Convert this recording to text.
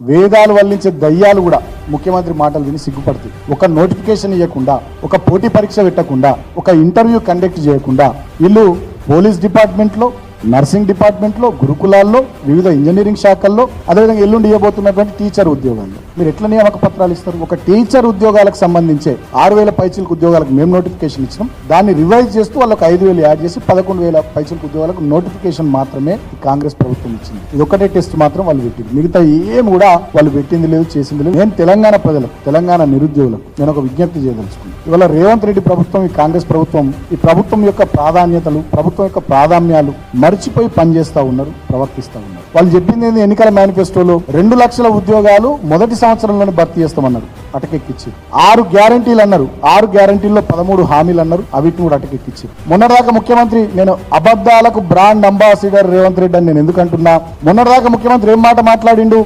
వేదాలు వల్లించే దయ్యాలు కూడా ముఖ్యమంత్రి మాటలు విని సిగ్గుపడుతుంది. ఒక నోటిఫికేషన్ ఇవ్వకుండా, ఒక పోటీ పరీక్ష పెట్టకుండా, ఒక ఇంటర్వ్యూ కండక్ట్ చేయకుండా వీళ్ళు పోలీస్ డిపార్ట్మెంట్లో, నర్సింగ్ డిపార్ట్మెంట్లో, గురుకులాల్లో, వివిధ ఇంజనీరింగ్ శాఖల్లో, అదేవిధంగా ఎల్లుండి ఇవ్వబోతున్నటువంటి టీచర్ ఉద్యోగాల్లో మీరు ఎట్లా నియామక పత్రాలు ఇస్తారు? ఒక టీచర్ ఉద్యోగాలకు సంబంధించే 6,000 పైచిలకు ఉద్యోగాలకు మేము నోటిఫికేషన్ ఇచ్చినాం. దాన్ని రివైజ్ చేస్తూ వాళ్ళకి 5,000 యాడ్ చేసి 11,000 పైచిలకు ఉద్యోగాలకు నోటిఫికేషన్ మాత్రమే కాంగ్రెస్ ప్రభుత్వం ఇచ్చింది. ఇది ఒకటే టెస్ట్ మాత్రం వాళ్ళు పెట్టింది. మిగతా ఏం కూడా వాళ్ళు పెట్టింది లేదు, చేసింది లేదు. నేను తెలంగాణ ప్రజలకు, తెలంగాణ నిరుద్యోగులకు నేను ఒక విజ్ఞప్తి చేయదలుచుకున్నాను. ఇవాళ రేవంత్ రెడ్డి ప్రభుత్వం, ఈ కాంగ్రెస్ ప్రభుత్వం, ఈ ప్రభుత్వం యొక్క ప్రాధాన్యతలు, ప్రభుత్వం యొక్క ప్రాధాన్యాలు మర్చిపోయి పనిచేస్తా ఉన్నారు, ప్రవర్తిస్తా ఉన్నారు. వాళ్ళు చెప్పింది ఏంది? ఎన్నికల మేనిఫెస్టోలో 2 లక్షల ఉద్యోగాలు మొదటి సంవత్సరంలోనే భర్తీ చేస్తామన్నారు, అటకెక్కిచ్చారు. 6 గ్యారంటీలు అన్నారు, 6 గ్యారంటీల్లో 13 హామీలు అన్నారు, అవిటిని కూడా అటకెక్కిచ్చారు. మొన్నటిదాకా ముఖ్యమంత్రి, నేను అబద్ధాలకు బ్రాండ్ అంబాసిడర్ రేవంత్ రెడ్డి అని నేను ఎందుకంటున్నా, మొన్నటిదాకా ముఖ్యమంత్రి ఏం మాట మాట్లాడిండు?